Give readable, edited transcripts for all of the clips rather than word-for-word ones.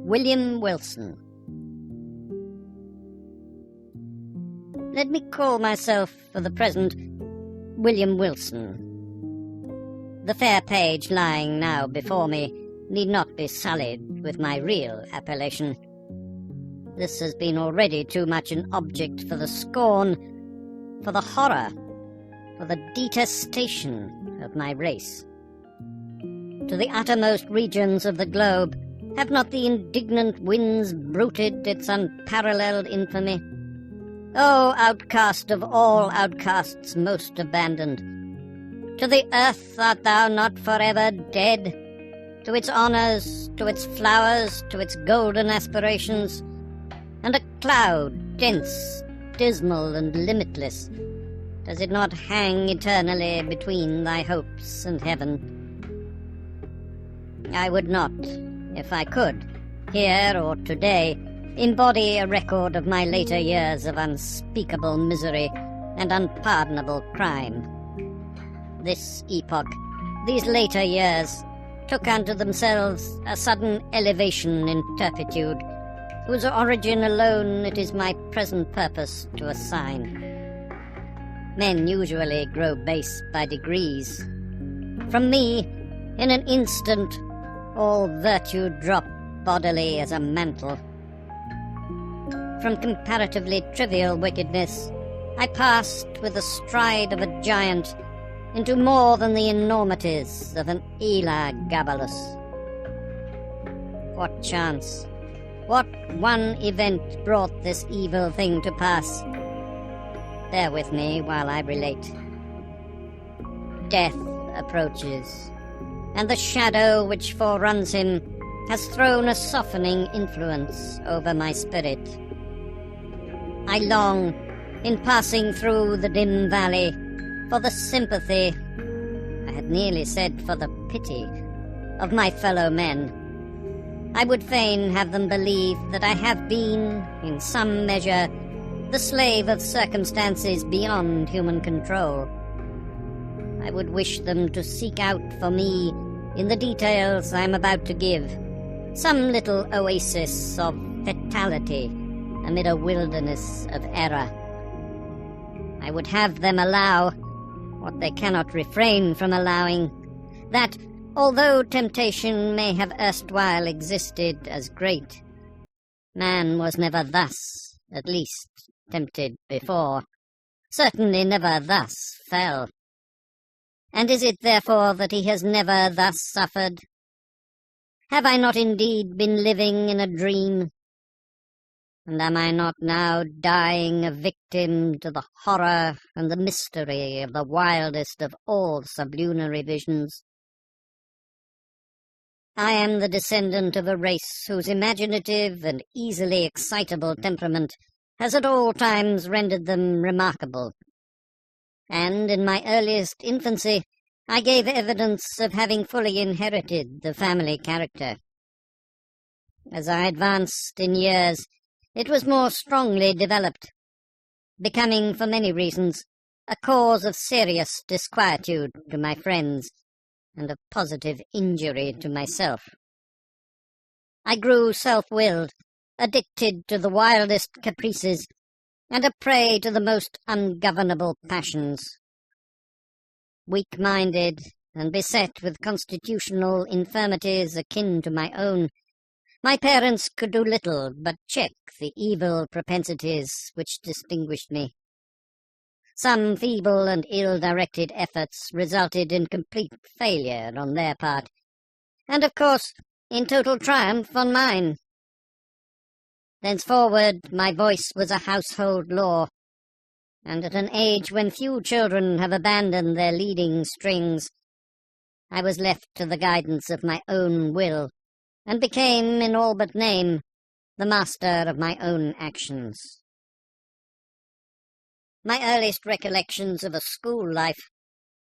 William Wilson. Let me call myself, for the present, William Wilson. The fair page lying now before me need not be sullied with my real appellation. This has been already too much an object for the scorn, for the horror, for the detestation of my race. To the uttermost regions of the globe have not the indignant winds bruited its unparalleled infamy? O outcast of all outcasts most abandoned! To the earth art thou not forever dead? To its honours, to its flowers, to its golden aspirations? And a cloud, dense, dismal, and limitless, does it not hang eternally between thy hopes and heaven? I would not, if I could, here or today, embody a record of my later years of unspeakable misery and unpardonable crime. This epoch, these later years, took unto themselves a sudden elevation in turpitude, whose origin alone it is my present purpose to assign. Men usually grow base by degrees. From me, in an instant, all virtue dropped bodily as a mantle. From comparatively trivial wickedness, I passed with the stride of a giant into more than the enormities of an Elagabalus. What chance, what one event brought this evil thing to pass? Bear with me while I relate. Death approaches, and the shadow which foreruns him has thrown a softening influence over my spirit. I long, in passing through the dim valley, for the sympathy, I had nearly said for the pity, of my fellow men. I would fain have them believe that I have been, in some measure, the slave of circumstances beyond human control. I would wish them to seek out for me, in the details I am about to give, some little oasis of fatality amid a wilderness of error. I would have them allow, what they cannot refrain from allowing, that, although temptation may have erstwhile existed as great, man was never thus, at least, tempted before, certainly never thus fell. And is it therefore that he has never thus suffered? Have I not indeed been living in a dream? And am I not now dying a victim to the horror and the mystery of the wildest of all sublunary visions? I am the descendant of a race whose imaginative and easily excitable temperament has at all times rendered them remarkable. And in my earliest infancy I gave evidence of having fully inherited the family character. As I advanced in years, it was more strongly developed, becoming, for many reasons, a cause of serious disquietude to my friends and of positive injury to myself. I grew self-willed, addicted to the wildest caprices, and a prey to the most ungovernable passions. Weak-minded and beset with constitutional infirmities akin to my own, my parents could do little but check the evil propensities which distinguished me. Some feeble and ill-directed efforts resulted in complete failure on their part, and of course in total triumph on mine. Thenceforward my voice was a household law, and at an age when few children have abandoned their leading strings, I was left to the guidance of my own will, and became, in all but name, the master of my own actions. My earliest recollections of a school life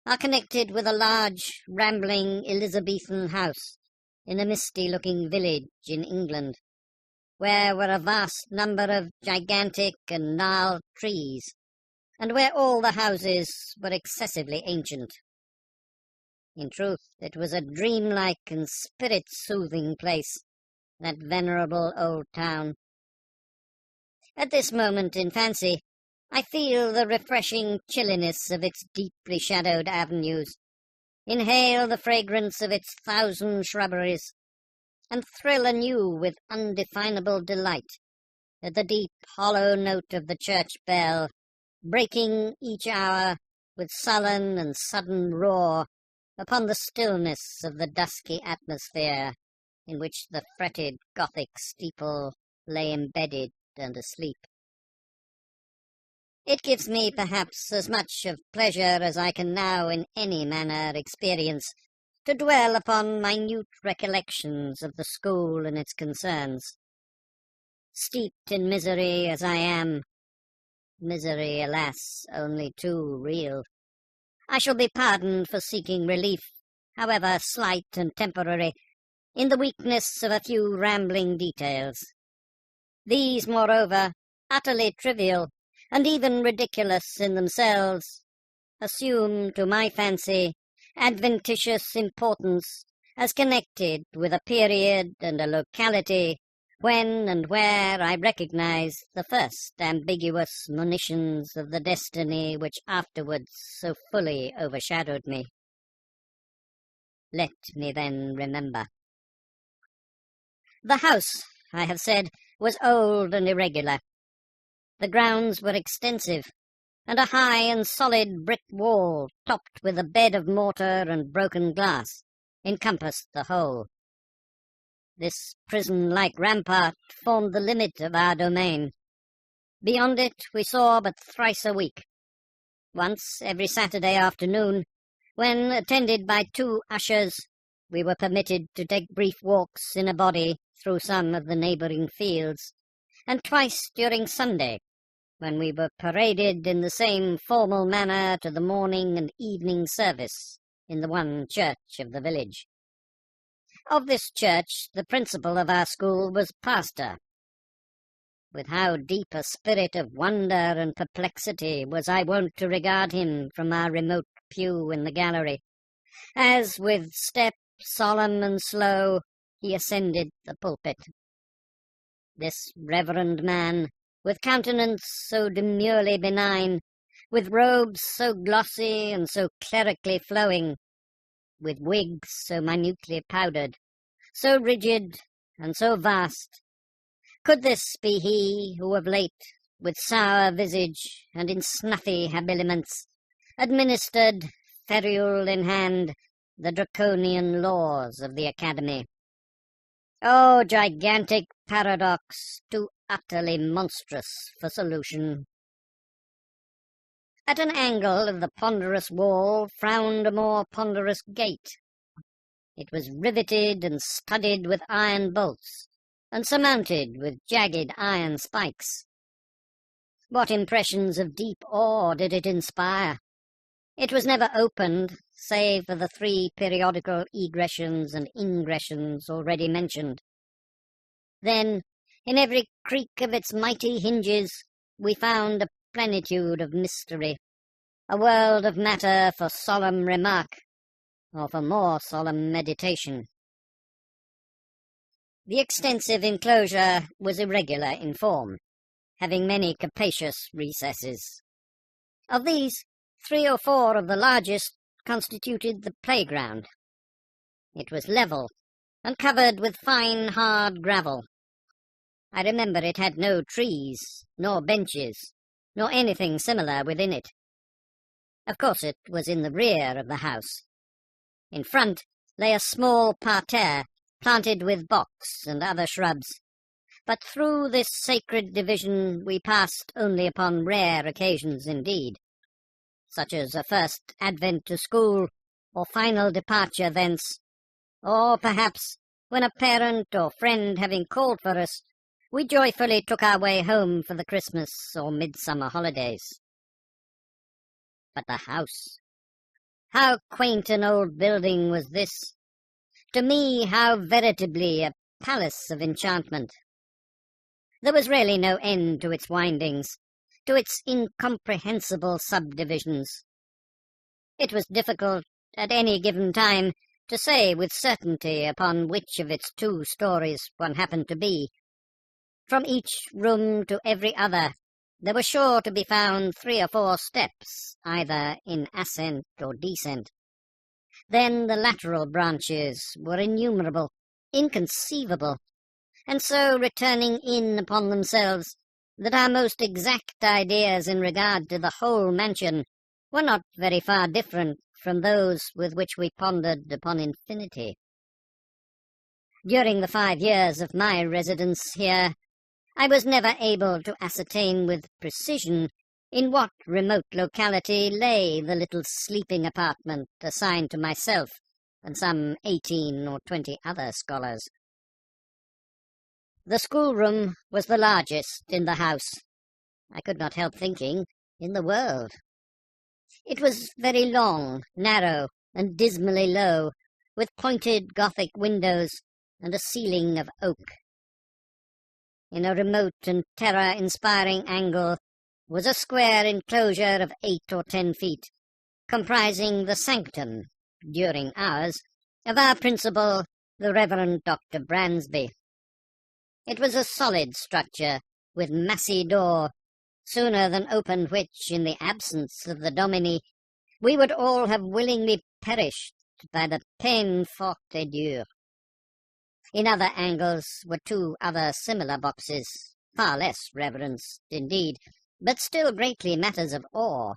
are connected with a large, rambling Elizabethan house in a misty-looking village in England, where were a vast number of gigantic and gnarled trees, and where all the houses were excessively ancient. In truth, it was a dreamlike and spirit-soothing place, that venerable old town. At this moment in fancy, I feel the refreshing chilliness of its deeply shadowed avenues, inhale the fragrance of its 1,000 shrubberies, and thrill anew with undefinable delight at the deep hollow note of the church bell, breaking each hour with sullen and sudden roar upon the stillness of the dusky atmosphere in which the fretted Gothic steeple lay embedded and asleep. It gives me perhaps as much of pleasure as I can now in any manner experience to dwell upon minute recollections of the school and its concerns. Steeped in misery as I am, misery, alas, only too real, I shall be pardoned for seeking relief, however slight and temporary, in the weakness of a few rambling details. These, moreover, utterly trivial, and even ridiculous in themselves, assume, to my fancy, adventitious importance as connected with a period and a locality when and where I recognize the first ambiguous monitions of the destiny which afterwards so fully overshadowed me. Let me then remember. The house, I have said, was old and irregular. The grounds were extensive, and a high and solid brick wall, topped with a bed of mortar and broken glass, encompassed the whole. This prison-like rampart formed the limit of our domain. Beyond it we saw but thrice a week. Once every Saturday afternoon, when, attended by 2 ushers, we were permitted to take brief walks in a body through some of the neighbouring fields, and twice during Sunday, when we were paraded in the same formal manner to the morning and evening service in the one church of the village. Of this church the principal of our school was pastor. With how deep a spirit of wonder and perplexity was I wont to regard him from our remote pew in the gallery, as with step solemn and slow he ascended the pulpit. This reverend man, with countenance so demurely benign, with robes so glossy and so clerically flowing, with wigs so minutely powdered, so rigid and so vast, could this be he who of late, with sour visage and in snuffy habiliments, administered, ferule in hand, the draconian laws of the academy? Oh, gigantic paradox, too utterly monstrous for solution! At an angle of the ponderous wall frowned a more ponderous gate. It was riveted and studded with iron bolts, and surmounted with jagged iron spikes. What impressions of deep awe did it inspire! It was never opened, save for the 3 periodical egressions and ingressions already mentioned. Then, in every creak of its mighty hinges, we found a plenitude of mystery, a world of matter for solemn remark, or for more solemn meditation. The extensive enclosure was irregular in form, having many capacious recesses. Of these, 3 or 4 of the largest constituted the playground. It was level, and covered with fine hard gravel. I remember it had no trees, nor benches, nor anything similar within it. Of course it was in the rear of the house. In front lay a small parterre, planted with box and other shrubs, but through this sacred division we passed only upon rare occasions indeed, such as a first advent to school, or final departure thence, or perhaps, when a parent or friend having called for us, we joyfully took our way home for the Christmas or midsummer holidays. But the house! How quaint an old building was this! To me, how veritably a palace of enchantment! There was really no end to its windings, to its incomprehensible subdivisions. It was difficult, at any given time, to say with certainty upon which of its 2 stories one happened to be. From each room to every other, there were sure to be found 3 or 4 steps, either in ascent or descent. Then the lateral branches were innumerable, inconceivable, and so returning in upon themselves that our most exact ideas in regard to the whole mansion were not very far different from those with which we pondered upon infinity. During the 5 years of my residence here, I was never able to ascertain with precision in what remote locality lay the little sleeping apartment assigned to myself and some 18 or 20 other scholars. The schoolroom was the largest in the house. I could not help thinking, in the world. It was very long, narrow, and dismally low, with pointed Gothic windows and a ceiling of oak. In a remote and terror-inspiring angle was a square enclosure of 8 or 10 feet, comprising the sanctum, during hours, of our principal, the Reverend Dr. Bransby. It was a solid structure, with massy door, sooner than open which, in the absence of the Dominie, we would all have willingly perished by the peine forte et dure. In other angles were 2 other similar boxes, far less reverenced, indeed, but still greatly matters of awe.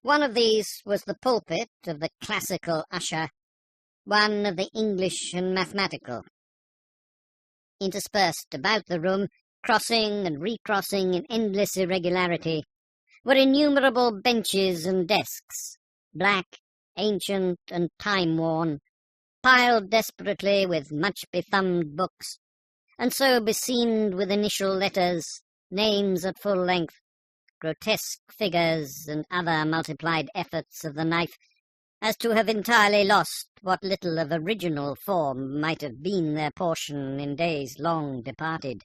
One of these was the pulpit of the classical usher, one of the English and mathematical. Interspersed about the room, crossing and recrossing in endless irregularity, were innumerable benches and desks, black, ancient, and time-worn, piled desperately with much bethumbed books, and so beseamed with initial letters, names at full length, grotesque figures, and other multiplied efforts of the knife, as to have entirely lost what little of original form might have been their portion in days long departed.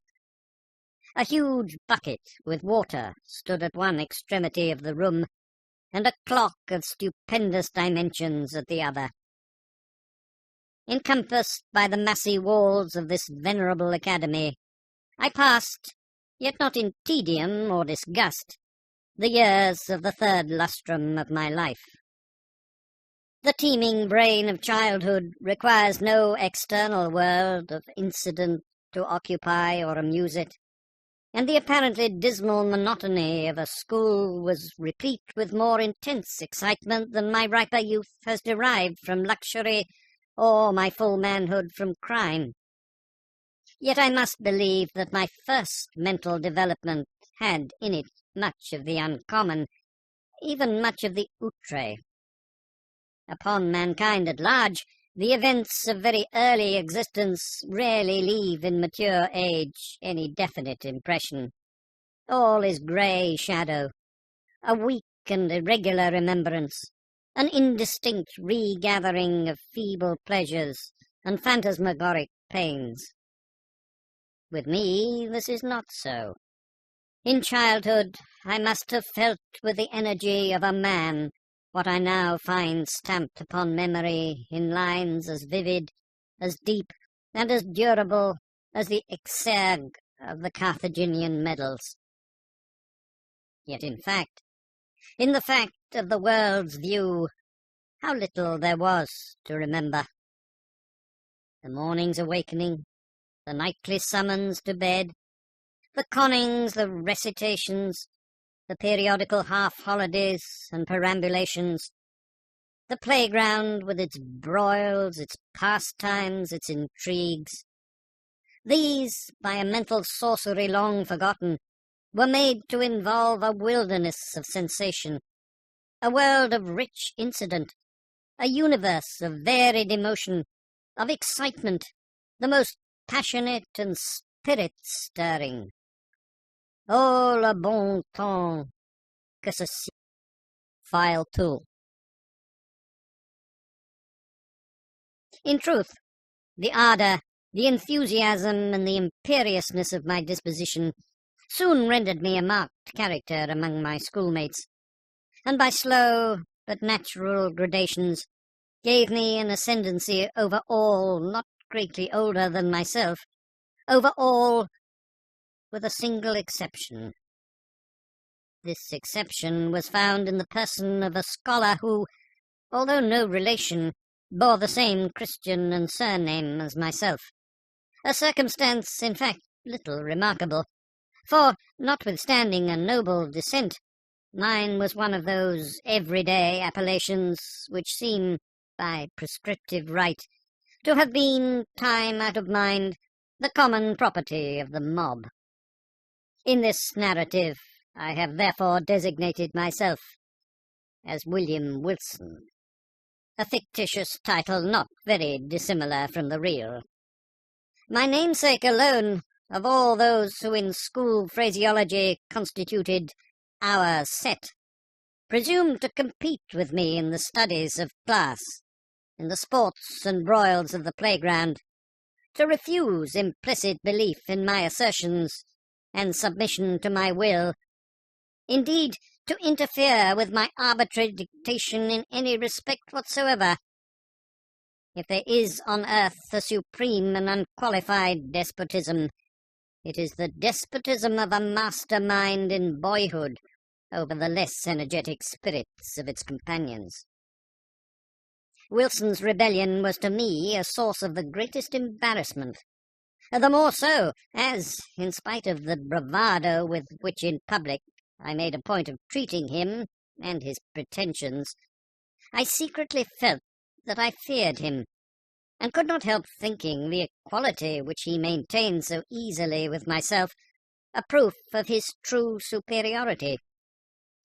A huge bucket with water stood at one extremity of the room, and a clock of stupendous dimensions at the other. Encompassed by the massy walls of this venerable academy, I passed, yet not in tedium or disgust, the years of the 3rd lustrum of my life. The teeming brain of childhood requires no external world of incident to occupy or amuse it, and the apparently dismal monotony of a school was replete with more intense excitement than my riper youth has derived from luxury or my full manhood from crime. Yet I must believe that my first mental development had in it much of the uncommon, even much of the outre. Upon mankind at large, the events of very early existence rarely leave in mature age any definite impression. All is grey shadow, a weak and irregular remembrance, an indistinct regathering of feeble pleasures and phantasmagoric pains. With me this is not so. In childhood I must have felt with the energy of a man what I now find stamped upon memory in lines as vivid, as deep, and as durable as the exergue of the Carthaginian medals. Yet in the fact of the world's view, how little there was to remember. The morning's awakening, the nightly summons to bed, the connings, the recitations, the periodical half-holidays and perambulations, the playground with its broils, its pastimes, its intrigues. These, by a mental sorcery long forgotten, were made to involve a wilderness of sensation, a world of rich incident, a universe of varied emotion, of excitement, the most passionate and spirit-stirring. Oh, le bon temps que ceci file tout. In truth, the ardour, the enthusiasm, and the imperiousness of my disposition soon rendered me a marked character among my schoolmates, and by slow but natural gradations gave me an ascendancy over all not greatly older than myself, over all with a single exception. This exception was found in the person of a scholar who, although no relation, bore the same Christian and surname as myself, a circumstance, in fact, little remarkable, for, notwithstanding a noble descent, mine was one of those everyday appellations which seem, by prescriptive right, to have been, time out of mind, the common property of the mob. In this narrative I have therefore designated myself as William Wilson, a fictitious title not very dissimilar from the real. My namesake alone, of all those who in school phraseology constituted our set, presumed to compete with me in the studies of class, in the sports and broils of the playground, to refuse implicit belief in my assertions and submission to my will, indeed, to interfere with my arbitrary dictation in any respect whatsoever. If there is on earth a supreme and unqualified despotism, it is the despotism of a master-mind in boyhood over the less energetic spirits of its companions. Wilson's rebellion was to me a source of the greatest embarrassment, the more so as, in spite of the bravado with which in public I made a point of treating him and his pretensions, I secretly felt that I feared him, and could not help thinking the equality which he maintained so easily with myself a proof of his true superiority,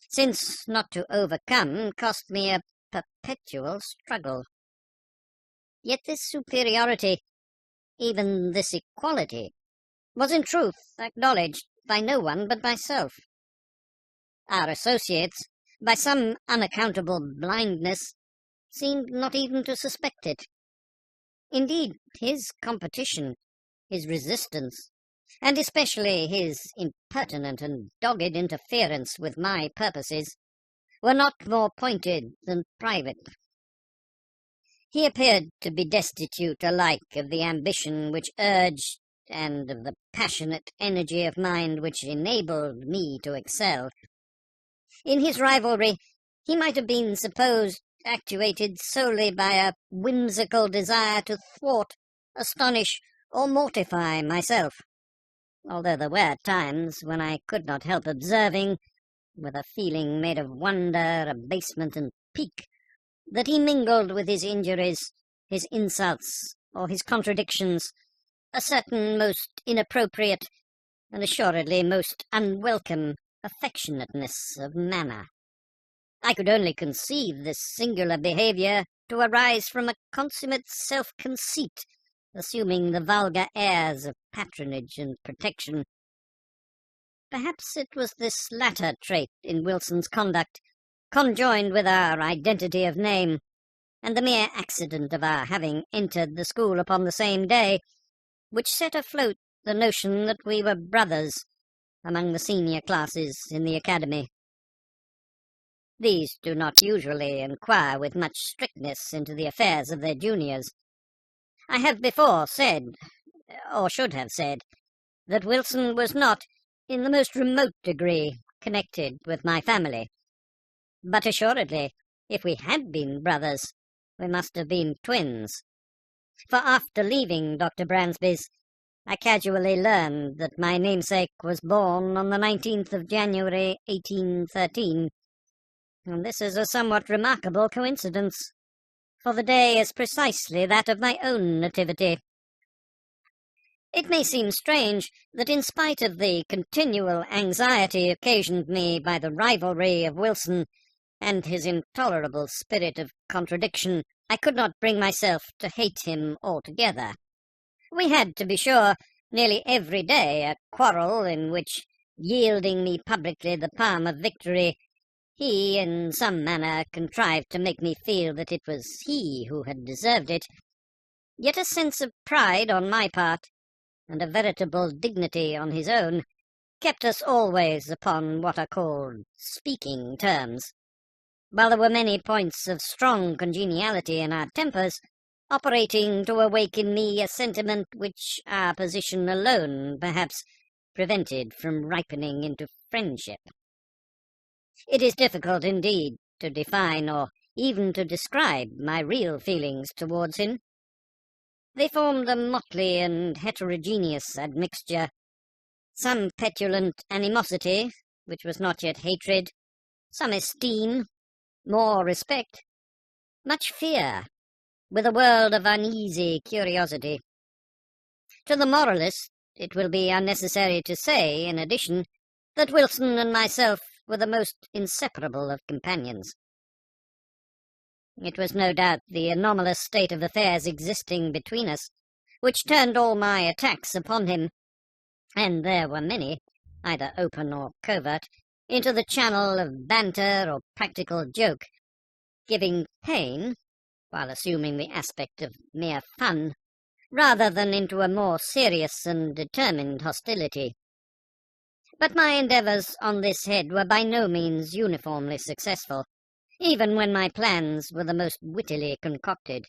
since not to overcome cost me a perpetual struggle. Yet this superiority, even this equality, was in truth acknowledged by no one but myself. Our associates, by some unaccountable blindness, seemed not even to suspect it. Indeed, his competition, his resistance, and especially his impertinent and dogged interference with my purposes, were not more pointed than private. He appeared to be destitute alike of the ambition which urged and of the passionate energy of mind which enabled me to excel. In his rivalry, he might have been supposed actuated solely by a whimsical desire to thwart, astonish, or mortify myself, although there were times when I could not help observing, with a feeling made of wonder, abasement, and pique, that he mingled with his injuries, his insults, or his contradictions, a certain most inappropriate and assuredly most unwelcome affectionateness of manner. I could only conceive this singular behaviour to arise from a consummate self-conceit, assuming the vulgar airs of patronage and protection. Perhaps it was this latter trait in Wilson's conduct, conjoined with our identity of name, and the mere accident of our having entered the school upon the same day, which set afloat the notion that we were brothers among the senior classes in the academy. These do not usually inquire with much strictness into the affairs of their juniors. I have before said, or should have said, that Wilson was not, in the most remote degree, connected with my family. But assuredly, if we had been brothers, we must have been twins. For after leaving Dr. Bransby's, I casually learned that my namesake was born on the 19th of January, 1813, and this is a somewhat remarkable coincidence, for the day is precisely that of my own nativity. It may seem strange that in spite of the continual anxiety occasioned me by the rivalry of Wilson and his intolerable spirit of contradiction, I could not bring myself to hate him altogether. We had, to be sure, nearly every day a quarrel in which, yielding me publicly the palm of victory, he in some manner contrived to make me feel that it was he who had deserved it. Yet a sense of pride on my part, and a veritable dignity on his own, kept us always upon what are called speaking terms, while there were many points of strong congeniality in our tempers, operating to awake in me a sentiment which our position alone, perhaps, prevented from ripening into friendship. It is difficult, indeed, to define or even to describe my real feelings towards him. They formed a motley and heterogeneous admixture, some petulant animosity, which was not yet hatred, some esteem, more respect, much fear, with a world of uneasy curiosity. To the moralist, it will be unnecessary to say, in addition, that Wilson and myself were the most inseparable of companions. It was no doubt the anomalous state of affairs existing between us which turned all my attacks upon him, and there were many, either open or covert, into the channel of banter or practical joke, giving pain, while assuming the aspect of mere fun, rather than into a more serious and determined hostility. But my endeavours on this head were by no means uniformly successful, even when my plans were the most wittily concocted.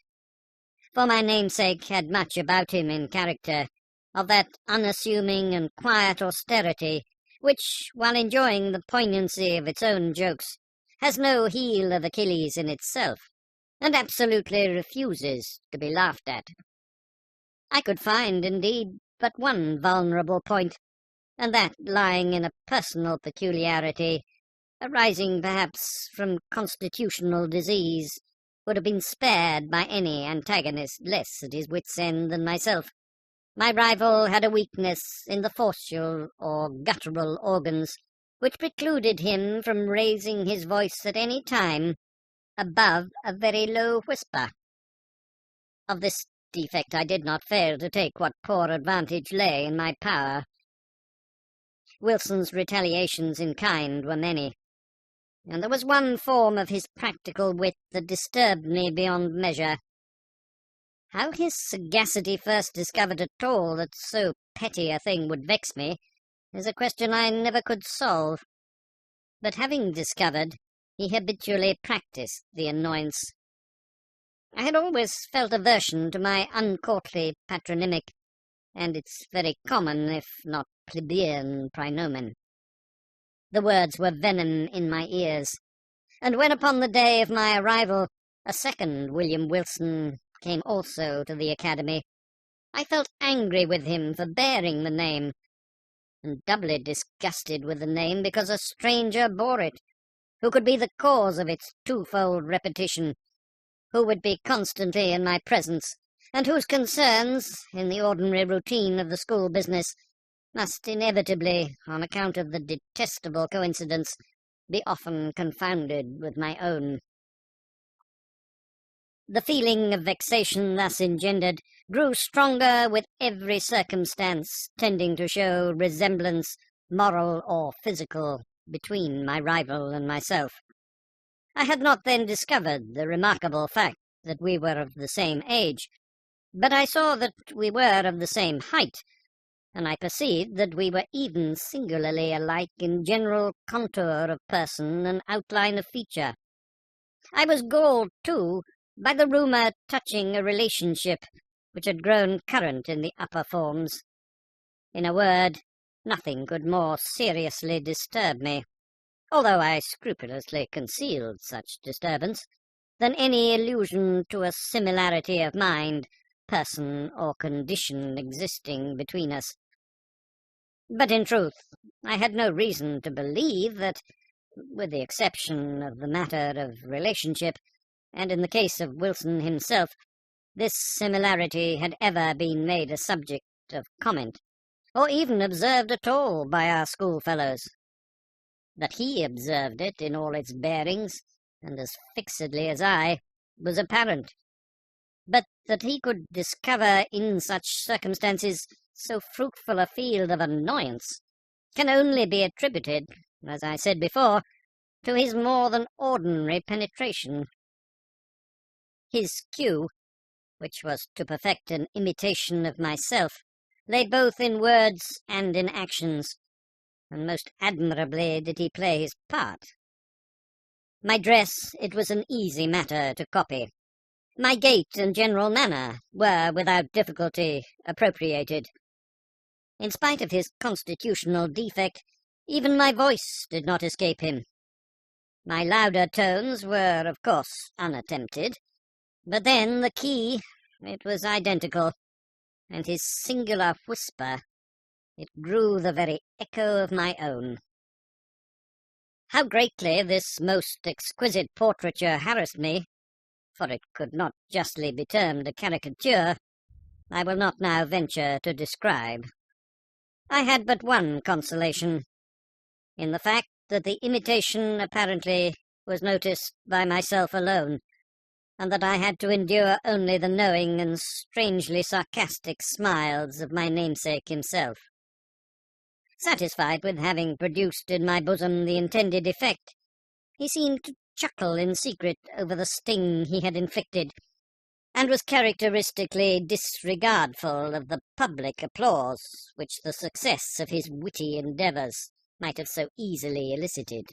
For my namesake had much about him in character, of that unassuming and quiet austerity which, while enjoying the poignancy of its own jokes, has no heel of Achilles in itself, and absolutely refuses to be laughed at. I could find, indeed, but one vulnerable point, and that lying in a personal peculiarity, arising perhaps from constitutional disease, would have been spared by any antagonist less at his wit's end than myself. My rival had a weakness in the facial or guttural organs, which precluded him from raising his voice at any time above a very low whisper. Of this defect I did not fail to take what poor advantage lay in my power. Wilson's retaliations in kind were many, and there was one form of his practical wit that disturbed me beyond measure. How his sagacity first discovered at all that so petty a thing would vex me is a question I never could solve. But having discovered, he habitually practised the annoyance. I had always felt aversion to my uncourtly patronymic, and its very common, if not plebeian, praenomen. The words were venom in my ears, and when upon the day of my arrival a second William Wilson came also to the academy, I felt angry with him for bearing the name, and doubly disgusted with the name because a stranger bore it, who could be the cause of its twofold repetition, who would be constantly in my presence, and whose concerns, in the ordinary routine of the school business, must inevitably, on account of the detestable coincidence, be often confounded with my own. The feeling of vexation thus engendered grew stronger with every circumstance tending to show resemblance, moral or physical, between my rival and myself. I had not then discovered the remarkable fact that we were of the same age, but I saw that we were of the same height, and I perceived that we were even singularly alike in general contour of person and outline of feature. I was galled, too, by the rumour touching a relationship which had grown current in the upper forms. In a word, nothing could more seriously disturb me, although I scrupulously concealed such disturbance, than any allusion to a similarity of mind, person, or condition existing between us. But in truth, I had no reason to believe that, with the exception of the matter of relationship, and in the case of Wilson himself, this similarity had ever been made a subject of comment, or even observed at all by our schoolfellows. That he observed it in all its bearings, and as fixedly as I, was apparent. But that he could discover in such circumstances so fruitful a field of annoyance can only be attributed, as I said before, to his more than ordinary penetration. His cue, which was to perfect an imitation of myself, lay both in words and in actions, and most admirably did he play his part. My dress it was an easy matter to copy. My gait and general manner were without difficulty appropriated. In spite of his constitutional defect, even my voice did not escape him. My louder tones were, of course, unattempted, but then the key, it was identical, and his singular whisper, it grew the very echo of my own. How greatly this most exquisite portraiture harassed me, for it could not justly be termed a caricature, I will not now venture to describe. I had but one consolation, in the fact that the imitation apparently was noticed by myself alone, and that I had to endure only the knowing and strangely sarcastic smiles of my namesake himself. Satisfied with having produced in my bosom the intended effect, he seemed to chuckle in secret over the sting he had inflicted, and was characteristically disregardful of the public applause which the success of his witty endeavours might have so easily elicited.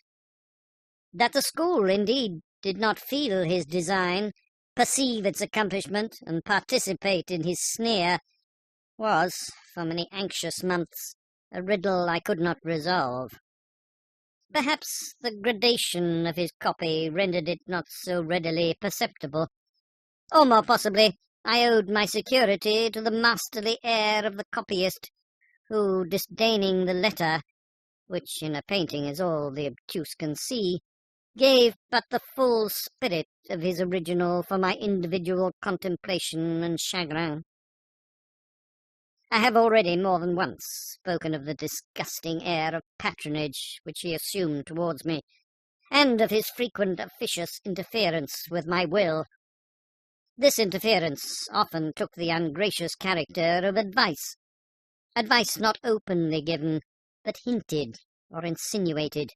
That the school, indeed, did not feel his design, perceive its accomplishment, and participate in his sneer, was, for many anxious months, a riddle I could not resolve. Perhaps the gradation of his copy rendered it not so readily perceptible, or more possibly I owed my security to the masterly air of the copyist, who, disdaining the letter, which in a painting is all the obtuse can see, gave but the full spirit of his original for my individual contemplation and chagrin. I have already more than once spoken of the disgusting air of patronage which he assumed towards me, and of his frequent officious interference with my will. This interference often took the ungracious character of advice not openly given, but hinted or insinuated.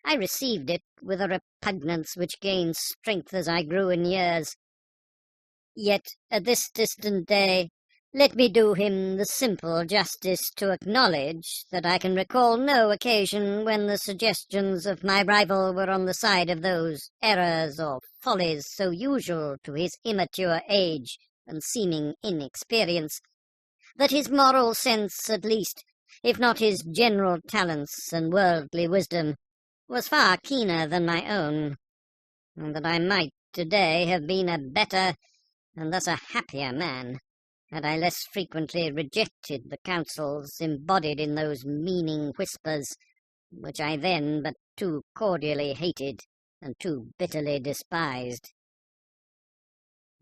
I received it with a repugnance which gained strength as I grew in years. Yet at this distant day, let me do him the simple justice to acknowledge that I can recall no occasion when the suggestions of my rival were on the side of those errors or follies so usual to his immature age and seeming inexperience, that his moral sense at least, if not his general talents and worldly wisdom, was far keener than my own, and that I might today have been a better and thus a happier man, had I less frequently rejected the counsels embodied in those meaning whispers, which I then but too cordially hated and too bitterly despised.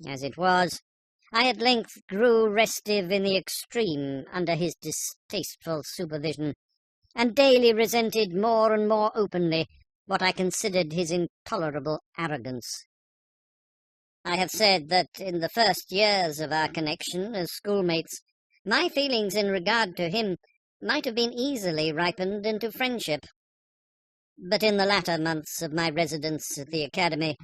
As it was, I at length grew restive in the extreme under his distasteful supervision, and daily resented more and more openly what I considered his intolerable arrogance. I have said that in the first years of our connection as schoolmates, my feelings in regard to him might have been easily ripened into friendship. But in the latter months of my residence at the academy,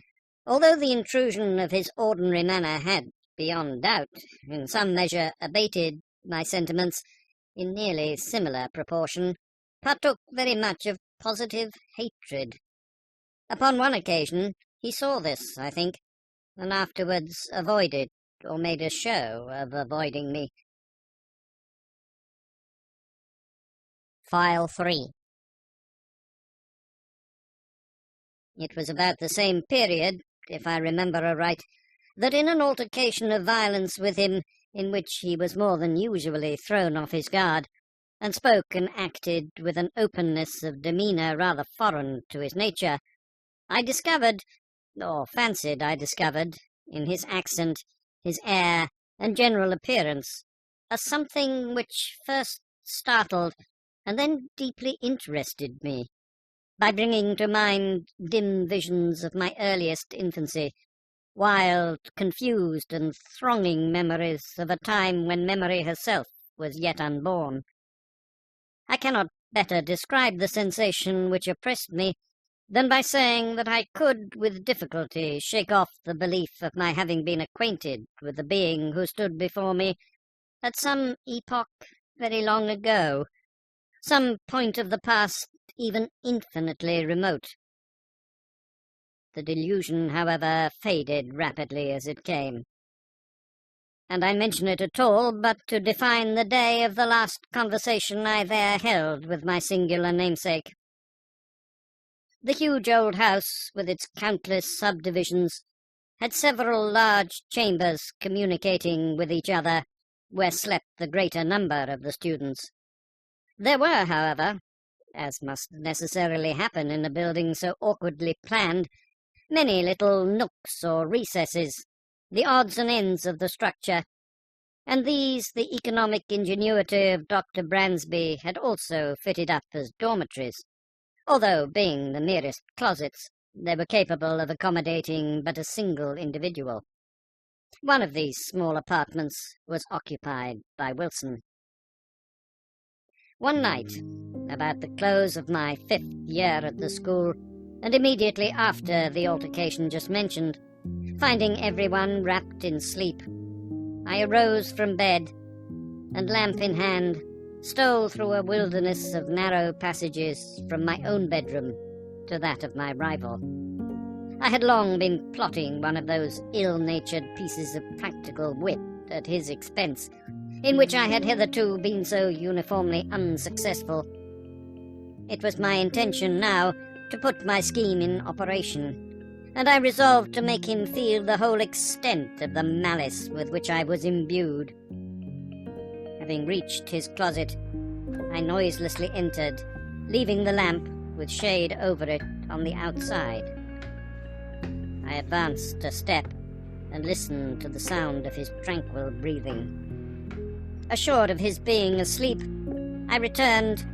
although the intrusion of his ordinary manner had, beyond doubt, in some measure abated my sentiments, in nearly similar proportion, partook very much of positive hatred. Upon one occasion he saw this, I think, and afterwards avoided, or made a show of avoiding me. File 3. It was about the same period, if I remember aright, that in an altercation of violence with him, in which he was more than usually thrown off his guard, and spoke and acted with an openness of demeanour rather foreign to his nature, I discovered, or fancied I discovered, in his accent, his air, and general appearance, a something which first startled and then deeply interested me, by bringing to mind dim visions of my earliest infancy, wild, confused, and thronging memories of a time when memory herself was yet unborn. I cannot better describe the sensation which oppressed me than by saying that I could with difficulty shake off the belief of my having been acquainted with the being who stood before me at some epoch very long ago, some point of the past even infinitely remote. The delusion, however, faded rapidly as it came. And I mention it at all but to define the day of the last conversation I there held with my singular namesake. The huge old house, with its countless subdivisions, had several large chambers communicating with each other, where slept the greater number of the students. There were, however, as must necessarily happen in a building so awkwardly planned, many little nooks or recesses, the odds and ends of the structure, and these the economic ingenuity of Dr. Bransby had also fitted up as dormitories, although, being the merest closets, they were capable of accommodating but a single individual. One of these small apartments was occupied by Wilson. One night, about the close of my 5th year at the school, and immediately after the altercation just mentioned, finding everyone wrapped in sleep, I arose from bed, and lamp in hand, stole through a wilderness of narrow passages from my own bedroom to that of my rival. I had long been plotting one of those ill-natured pieces of practical wit at his expense, in which I had hitherto been so uniformly unsuccessful. It was my intention now to put my scheme in operation, and I resolved to make him feel the whole extent of the malice with which I was imbued. Having reached his closet, I noiselessly entered, leaving the lamp, with shade over it, on the outside. I advanced a step and listened to the sound of his tranquil breathing. Assured of his being asleep, I returned,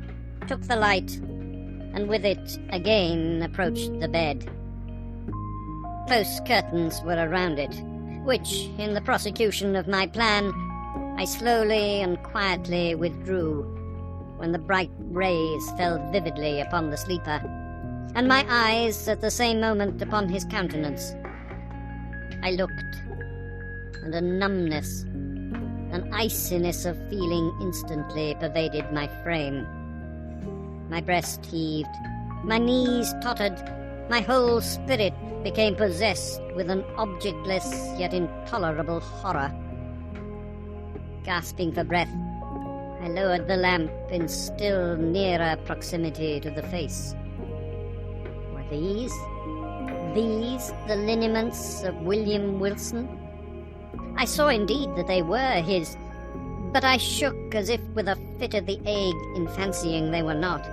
took the light, and with it again approached the bed. Close curtains were around it, which, in the prosecution of my plan, I slowly and quietly withdrew, when the bright rays fell vividly upon the sleeper, and my eyes at the same moment upon his countenance. I looked, and a numbness, an iciness of feeling instantly pervaded my frame. My breast heaved, my knees tottered, my whole spirit became possessed with an objectless yet intolerable horror. Gasping for breath, I lowered the lamp in still nearer proximity to the face. Were these the lineaments of William Wilson? I saw indeed that they were his, but I shook as if with a fit of the ague in fancying they were not.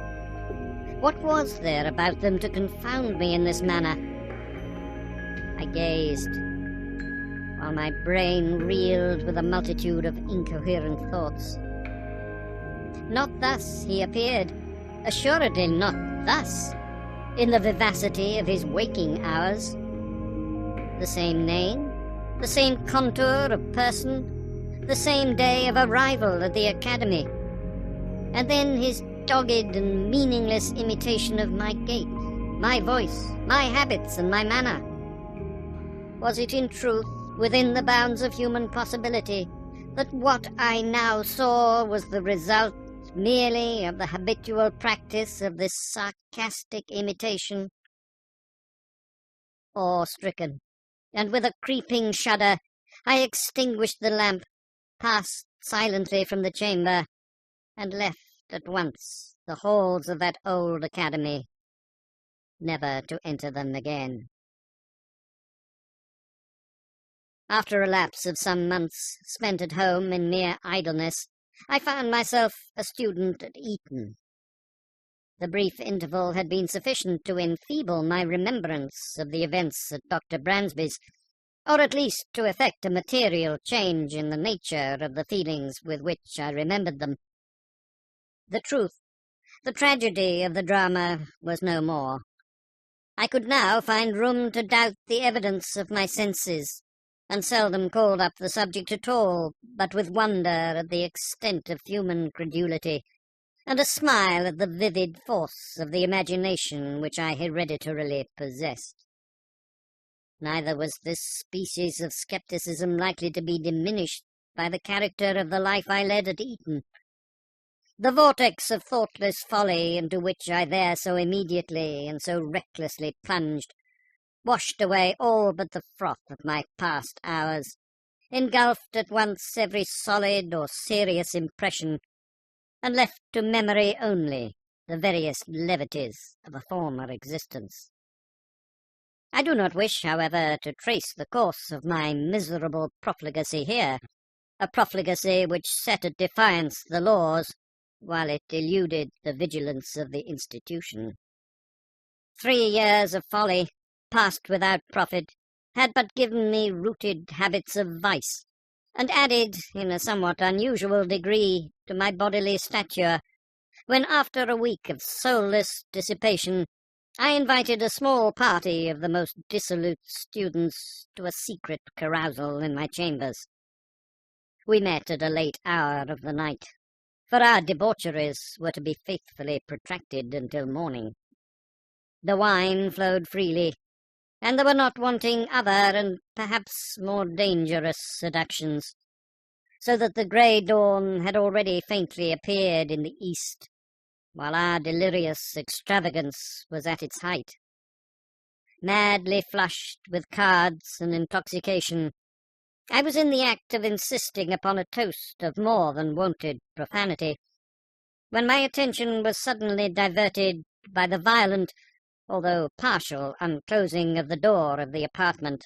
What was there about them to confound me in this manner? I gazed, while my brain reeled with a multitude of incoherent thoughts. Not thus he appeared, assuredly not thus, in the vivacity of his waking hours. The same name, the same contour of person, the same day of arrival at the academy, and then his dogged and meaningless imitation of my gait, my voice, my habits, and my manner. Was it in truth within the bounds of human possibility that what I now saw was the result merely of the habitual practice of this sarcastic imitation? Awe-stricken, and with a creeping shudder, I extinguished the lamp, passed silently from the chamber, and left at once the halls of that old academy, never to enter them again. After a lapse of some months spent at home in mere idleness, I found myself a student at Eton. The brief interval had been sufficient to enfeeble my remembrance of the events at Dr. Bransby's, or at least to effect a material change in the nature of the feelings with which I remembered them. The truth, the tragedy of the drama, was no more. I could now find room to doubt the evidence of my senses, and seldom called up the subject at all, but with wonder at the extent of human credulity, and a smile at the vivid force of the imagination which I hereditarily possessed. Neither was this species of scepticism likely to be diminished by the character of the life I led at Eton. The vortex of thoughtless folly into which I there so immediately and so recklessly plunged washed away all but the froth of my past hours, engulfed at once every solid or serious impression, and left to memory only the veriest levities of a former existence. I do not wish, however, to trace the course of my miserable profligacy here, a profligacy which set at defiance the laws, while it eluded the vigilance of the institution. 3 years of folly, passed without profit, had but given me rooted habits of vice, and added, in a somewhat unusual degree, to my bodily stature, when after a week of soulless dissipation I invited a small party of the most dissolute students to a secret carousal in my chambers. We met at a late hour of the night, for our debaucheries were to be faithfully protracted until morning. The wine flowed freely, and there were not wanting other and perhaps more dangerous seductions, so that the grey dawn had already faintly appeared in the east, while our delirious extravagance was at its height. Madly flushed with cards and intoxication, I was in the act of insisting upon a toast of more than wonted profanity, when my attention was suddenly diverted by the violent, although partial, unclosing of the door of the apartment,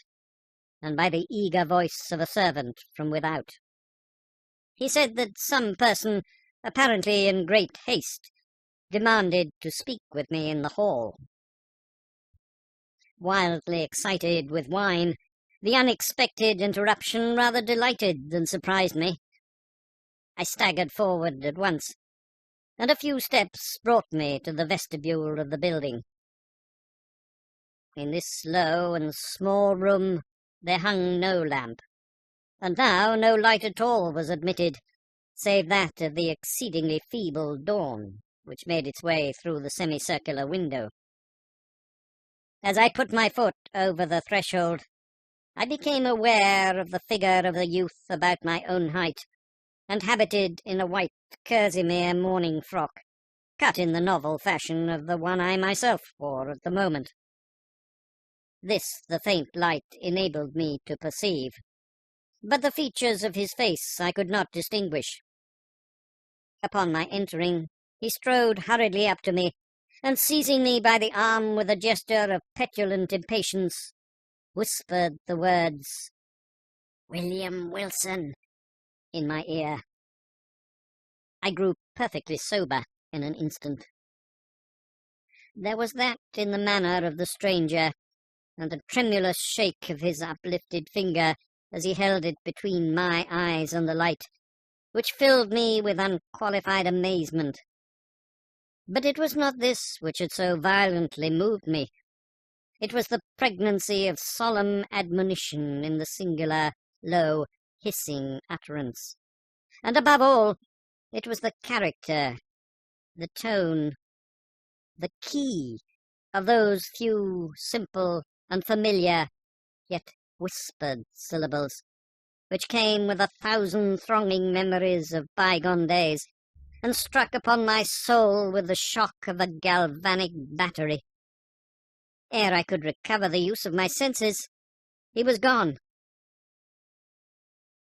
and by the eager voice of a servant from without. He said that some person, apparently in great haste, demanded to speak with me in the hall. Wildly excited with wine, the unexpected interruption rather delighted than surprised me. I staggered forward at once, and a few steps brought me to the vestibule of the building. In this low and small room there hung no lamp, and now no light at all was admitted, save that of the exceedingly feeble dawn, which made its way through the semicircular window. As I put my foot over the threshold, I became aware of the figure of the youth about my own height, and habited in a white kerseymere morning frock, cut in the novel fashion of the one I myself wore at the moment. This the faint light enabled me to perceive, but the features of his face I could not distinguish. Upon my entering, he strode hurriedly up to me, and seizing me by the arm with a gesture of petulant impatience, whispered the words, "William Wilson," in my ear. I grew perfectly sober in an instant. There was that in the manner of the stranger, and the tremulous shake of his uplifted finger as he held it between my eyes and the light, which filled me with unqualified amazement. But it was not this which had so violently moved me. It was the pregnancy of solemn admonition in the singular, low, hissing utterance. And above all, it was the character, the tone, the key of those few simple and familiar, yet whispered syllables, which came with 1,000 thronging memories of bygone days, and struck upon my soul with the shock of a galvanic battery. Ere I could recover the use of my senses, he was gone.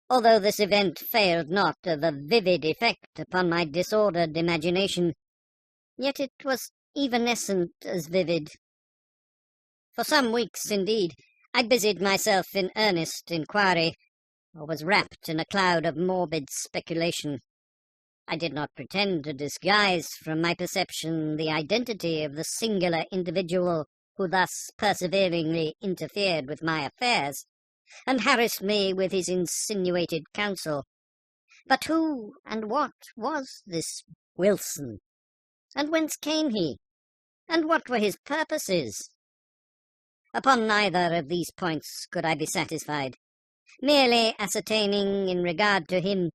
Although this event failed not of a vivid effect upon my disordered imagination, yet it was evanescent as vivid. For some weeks, indeed, I busied myself in earnest inquiry, or was wrapped in a cloud of morbid speculation. I did not pretend to disguise from my perception the identity of the singular individual who thus perseveringly interfered with my affairs, and harassed me with his insinuated counsel. But who and what was this Wilson? And whence came he? And what were his purposes? Upon neither of these points could I be satisfied, merely ascertaining in regard to him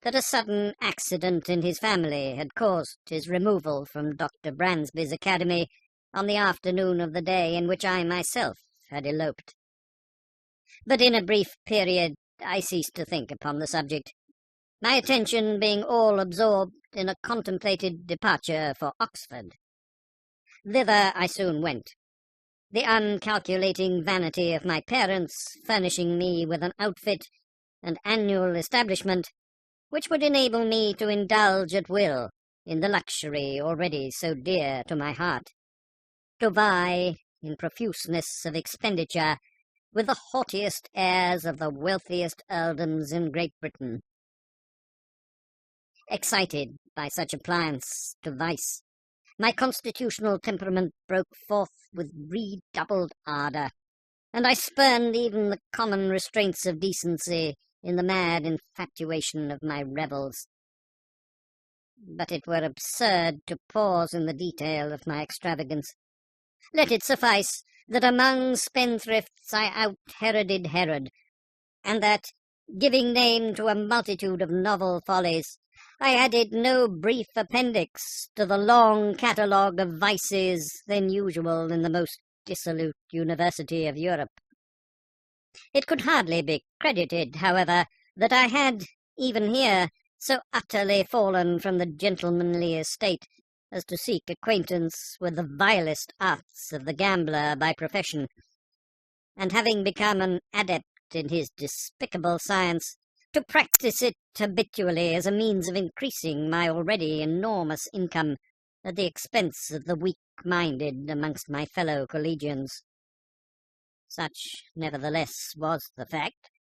that a sudden accident in his family had caused his removal from Dr. Bransby's academy on the afternoon of the day in which I myself had eloped. But in a brief period I ceased to think upon the subject, my attention being all absorbed in a contemplated departure for Oxford. Thither I soon went, the uncalculating vanity of my parents furnishing me with an outfit and annual establishment which would enable me to indulge at will in the luxury already so dear to my heart, to vie in profuseness of expenditure with the haughtiest heirs of the wealthiest earldoms in Great Britain. Excited by such appliance to vice, my constitutional temperament broke forth with redoubled ardour, and I spurned even the common restraints of decency in the mad infatuation of my revels. But it were absurd to pause in the detail of my extravagance. Let it suffice that among spendthrifts I out-Heroded Herod, and that, giving name to a multitude of novel follies, I added no brief appendix to the long catalogue of vices then usual in the most dissolute university of Europe. It could hardly be credited, however, that I had, even here, so utterly fallen from the gentlemanly estate as to seek acquaintance with the vilest arts of the gambler by profession, and having become an adept in his despicable science, to practice it habitually as a means of increasing my already enormous income at the expense of the weak-minded amongst my fellow collegians. Such, nevertheless, was the fact,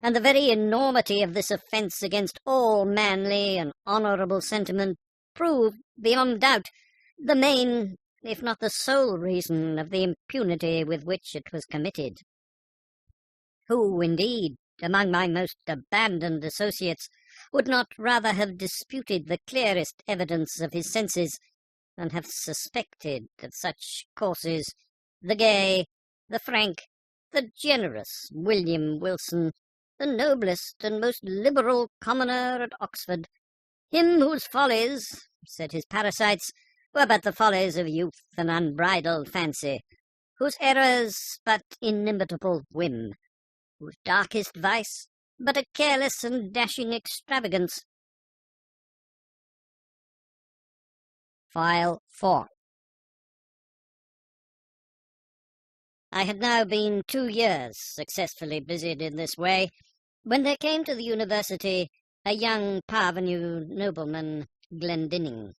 and the very enormity of this offence against all manly and honourable sentiment proved, beyond doubt, the main, if not the sole reason of the impunity with which it was committed. Who, indeed, among my most abandoned associates, would not rather have disputed the clearest evidence of his senses than have suspected of such courses the gay, the frank, the generous William Wilson, the noblest and most liberal commoner at Oxford, him whose follies, said his parasites, were but the follies of youth and unbridled fancy, whose errors but inimitable whim, whose darkest vice but a careless and dashing extravagance. File 4. I had now been 2 years successfully busied in this way, when there came to the university a young parvenu nobleman, Glendinning,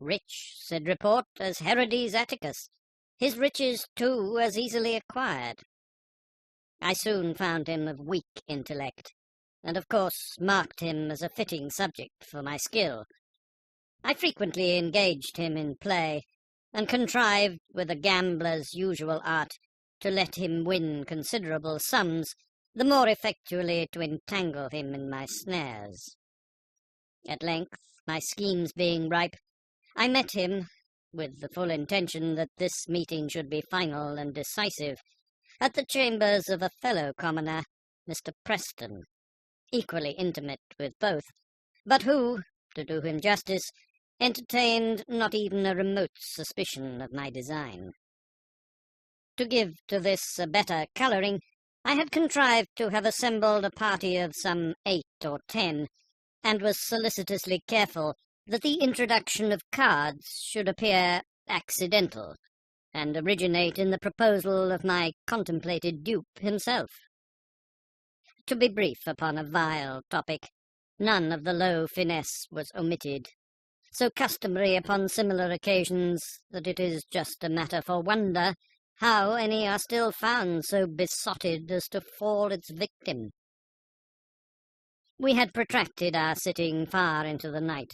rich, said report, as Herodes Atticus, his riches, too, as easily acquired. I soon found him of weak intellect, and of course marked him as a fitting subject for my skill. I frequently engaged him in play, and contrived, with a gambler's usual art, to let him win considerable sums, the more effectually to entangle him in my snares. At length, my schemes being ripe, I met him, with the full intention that this meeting should be final and decisive, at the chambers of a fellow commoner, Mr. Preston, equally intimate with both, but who, to do him justice, entertained not even a remote suspicion of my design. To give to this a better colouring, I had contrived to have assembled a party of some 8 or 10, and was solicitously careful that the introduction of cards should appear accidental, and originate in the proposal of my contemplated dupe himself. To be brief upon a vile topic, none of the low finesse was omitted, so customary upon similar occasions that it is just a matter for wonder how any are still found so besotted as to fall its victim. We had protracted our sitting far into the night,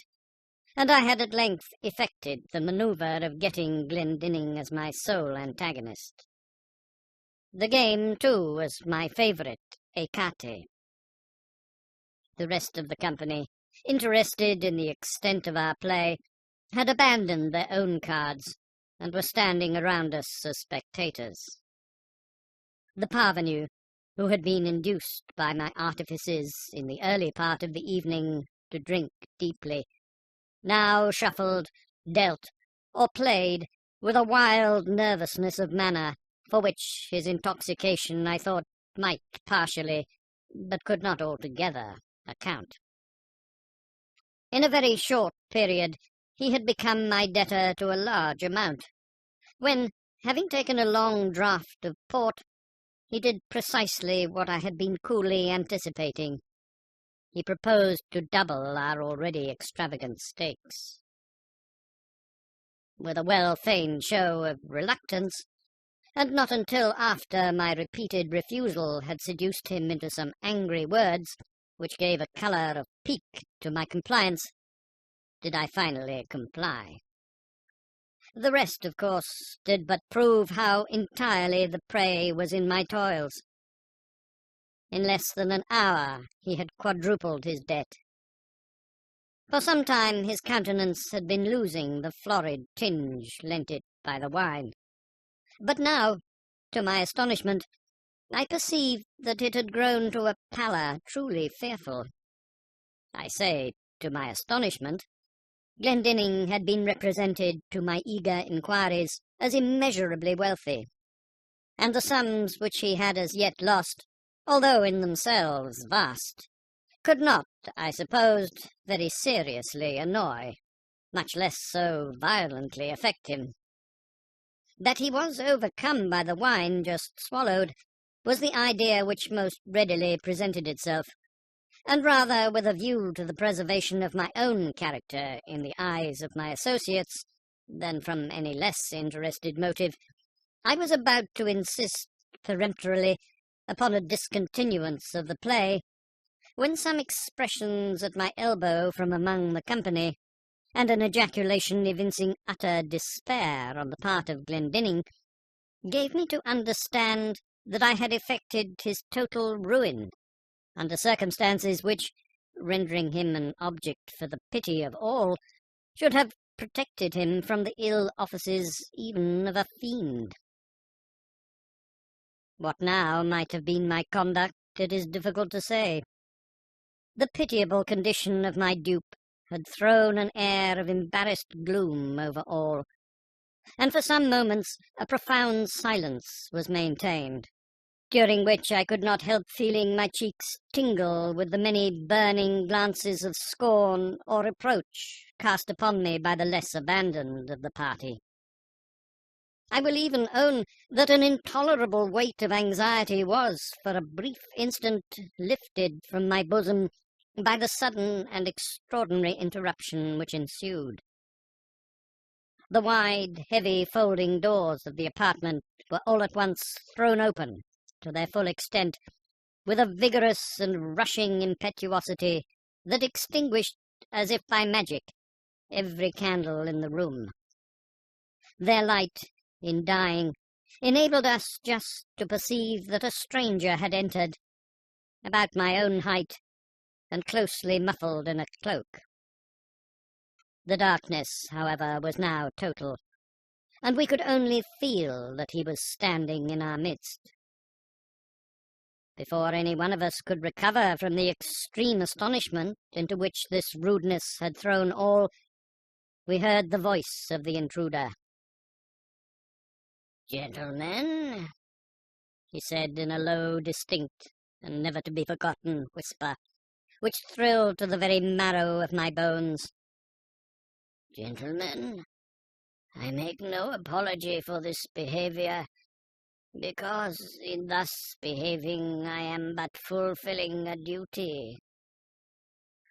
and I had at length effected the manoeuvre of getting Glendinning as my sole antagonist. The game, too, was my favourite, écarté. The rest of the company, interested in the extent of our play, had abandoned their own cards, and were standing around us as spectators. The parvenu, who had been induced by my artifices in the early part of the evening to drink deeply, now shuffled, dealt, or played with a wild nervousness of manner, for which his intoxication, I thought, might partially, but could not altogether, account. In a very short period he had become my debtor to a large amount, when, having taken a long draught of port, he did precisely what I had been coolly anticipating. He proposed to double our already extravagant stakes. With a well-feigned show of reluctance, and not until after my repeated refusal had seduced him into some angry words, which gave a colour of pique to my compliance, did I finally comply. The rest, of course, did but prove how entirely the prey was in my toils. In less than an hour he had quadrupled his debt. For some time his countenance had been losing the florid tinge lent it by the wine. But now, to my astonishment, I perceived that it had grown to a pallor truly fearful. I say, to my astonishment. Glendinning had been represented to my eager inquiries as immeasurably wealthy, and the sums which he had as yet lost, although in themselves vast, could not, I supposed, very seriously annoy, much less so violently affect him. That he was overcome by the wine just swallowed was the idea which most readily presented itself, and rather with a view to the preservation of my own character in the eyes of my associates than from any less interested motive, I was about to insist peremptorily upon a discontinuance of the play, when some expressions at my elbow from among the company, and an ejaculation evincing utter despair on the part of Glendinning, gave me to understand that I had effected his total ruin, under circumstances which, rendering him an object for the pity of all, should have protected him from the ill offices even of a fiend. What now might have been my conduct, it is difficult to say. The pitiable condition of my dupe had thrown an air of embarrassed gloom over all, and for some moments a profound silence was maintained, during which I could not help feeling my cheeks tingle with the many burning glances of scorn or reproach cast upon me by the less abandoned of the party. I will even own that an intolerable weight of anxiety was, for a brief instant, lifted from my bosom by the sudden and extraordinary interruption which ensued. The wide, heavy folding doors of the apartment were all at once thrown open to their full extent, with a vigorous and rushing impetuosity that extinguished, as if by magic, every candle in the room. Their light, in dying, enabled us just to perceive that a stranger had entered, about my own height, and closely muffled in a cloak. The darkness, however, was now total, and we could only feel that he was standing in our midst. Before any one of us could recover from the extreme astonishment into which this rudeness had thrown all, we heard the voice of the intruder. "Gentlemen," he said in a low, distinct, and never-to-be-forgotten whisper, which thrilled to the very marrow of my bones. "Gentlemen, I make no apology for this behaviour, because in thus behaving I am but fulfilling a duty.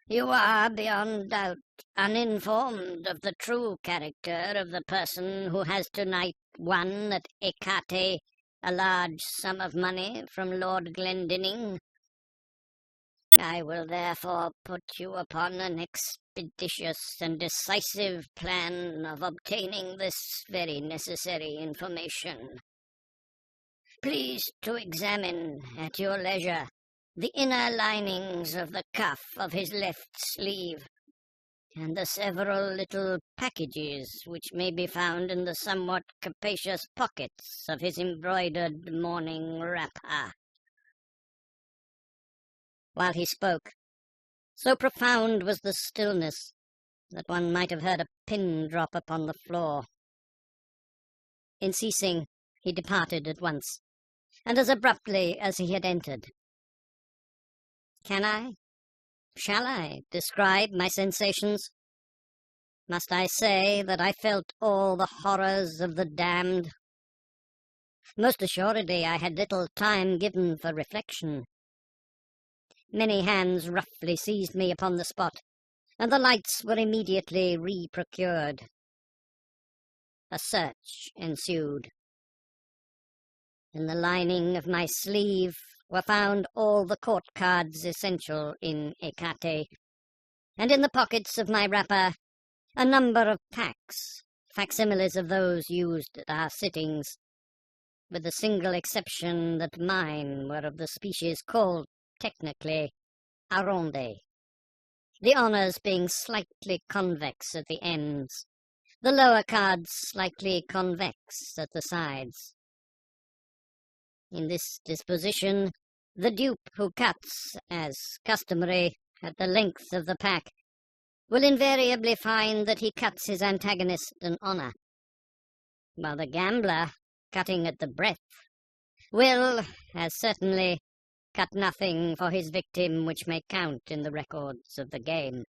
You are, beyond doubt, uninformed of the true character of the person who has tonight won at écarté a large sum of money from Lord Glendinning. I will therefore put you upon an expeditious and decisive plan of obtaining this very necessary information. Please to examine at your leisure the inner linings of the cuff of his left sleeve, and the several little packages which may be found in the somewhat capacious pockets of his embroidered morning wrapper." While he spoke, so profound was the stillness that one might have heard a pin drop upon the floor. In ceasing, he departed at once, and as abruptly as he had entered. Can I, Shall I describe my sensations? Must I say that I felt all the horrors of the damned? Most assuredly I had little time given for reflection. Many hands roughly seized me upon the spot, and the lights were immediately re-procured. A search ensued. In the lining of my sleeve were found all the court cards essential in écarté, and in the pockets of my wrapper a number of packs, facsimiles of those used at our sittings, with the single exception that mine were of the species called, technically, arronde, the honours being slightly convex at the ends, the lower cards slightly convex at the sides. In this disposition, the dupe who cuts, as customary, at the length of the pack, will invariably find that he cuts his antagonist an honour, while the gambler, cutting at the breadth, will, as certainly, cut nothing for his victim which may count in the records of the game.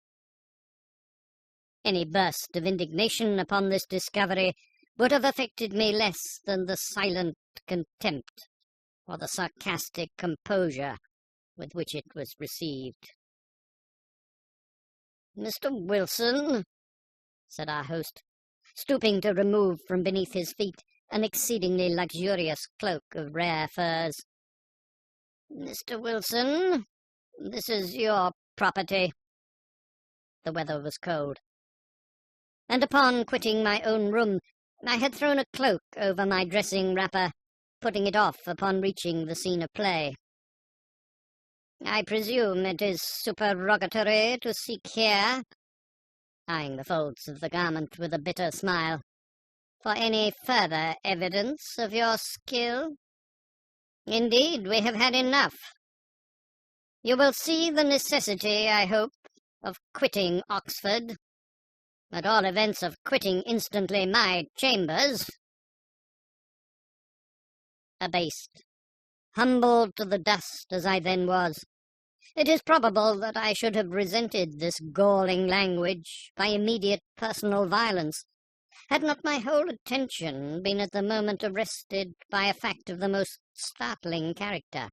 Any burst of indignation upon this discovery would have affected me less than the silent contempt or the sarcastic composure with which it was received. "Mr. Wilson," said our host, stooping to remove from beneath his feet an exceedingly luxurious cloak of rare furs. "Mr. Wilson, this is your property." The weather was cold, and upon quitting my own room I had thrown a cloak over my dressing wrapper, putting it off upon reaching the scene of play. "I presume it is supererogatory to seek here," eyeing the folds of the garment with a bitter smile, "for any further evidence of your skill? Indeed, we have had enough. You will see the necessity, I hope, of quitting Oxford, at all events of quitting instantly my chambers." Abased, humbled to the dust as I then was, it is probable that I should have resented this galling language by immediate personal violence, had not my whole attention been at the moment arrested by a fact of the most startling character.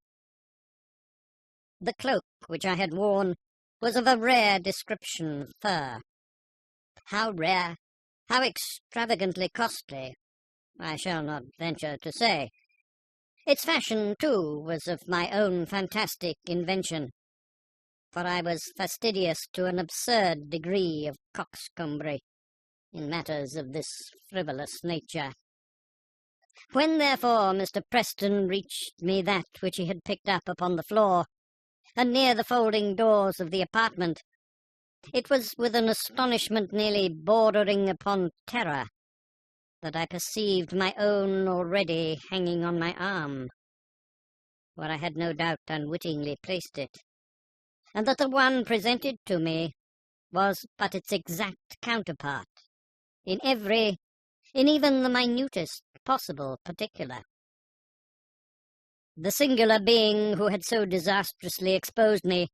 The cloak which I had worn was of a rare description of fur. How rare, how extravagantly costly, I shall not venture to say. Its fashion, too, was of my own fantastic invention, for I was fastidious to an absurd degree of coxcombry in matters of this frivolous nature. When, therefore, Mr. Preston reached me that which he had picked up upon the floor, and near the folding doors of the apartment, it was with an astonishment nearly bordering upon terror that I perceived my own already hanging on my arm, where I had no doubt unwittingly placed it, and that the one presented to me was but its exact counterpart, in even the minutest possible particular. The singular being who had so disastrously exposed me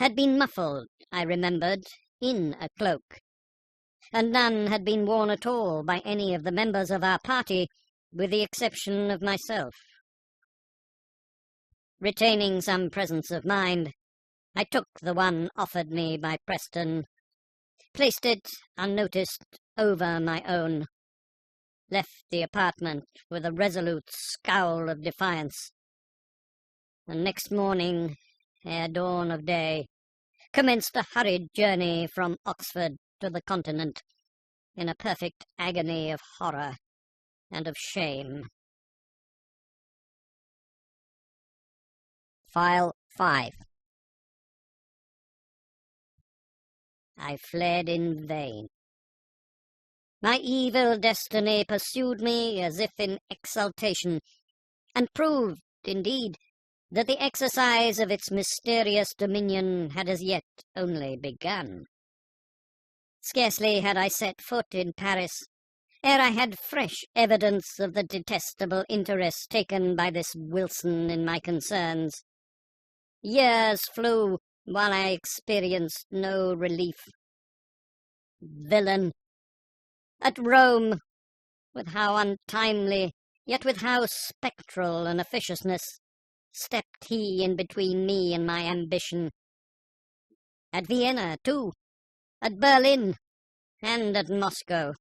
had been muffled, I remembered, in a cloak, and none had been worn at all by any of the members of our party, with the exception of myself. Retaining some presence of mind, I took the one offered me by Preston, placed it, unnoticed, over my own, left the apartment with a resolute scowl of defiance, and next morning, ere dawn of day, commenced a hurried journey from Oxford to the Continent, in a perfect agony of horror and of shame. File 5. I fled in vain. My evil destiny pursued me as if in exultation, and proved, indeed, that the exercise of its mysterious dominion had as yet only begun. Scarcely had I set foot in Paris, ere I had fresh evidence of the detestable interest taken by this Wilson in my concerns. Years flew, while I experienced no relief. Villain! At Rome, with how untimely, yet with how spectral an officiousness, stepped he in between me and my ambition. At Vienna, too, at Berlin, and at Moscow.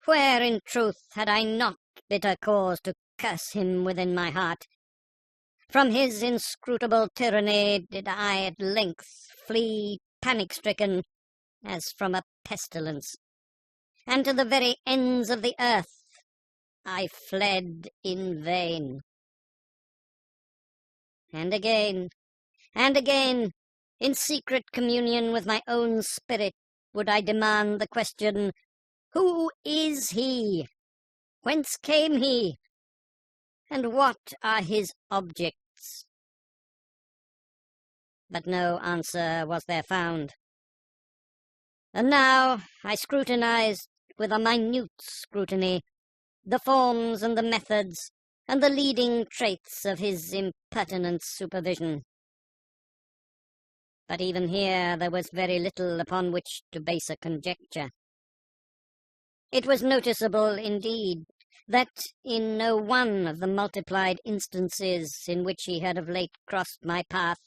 Where, in truth, had I not bitter cause to curse him within my heart? From his inscrutable tyranny did I at length flee panic-stricken as from a pestilence, and to the very ends of the earth I fled in vain. And again, in secret communion with my own spirit, would I demand the question, who is he? Whence came he? And what are his objects? But no answer was there found. And now I scrutinized with a minute scrutiny the forms and the methods and the leading traits of his impertinent supervision. But even here there was very little upon which to base a conjecture. It was noticeable, indeed, that in no one of the multiplied instances in which he had of late crossed my path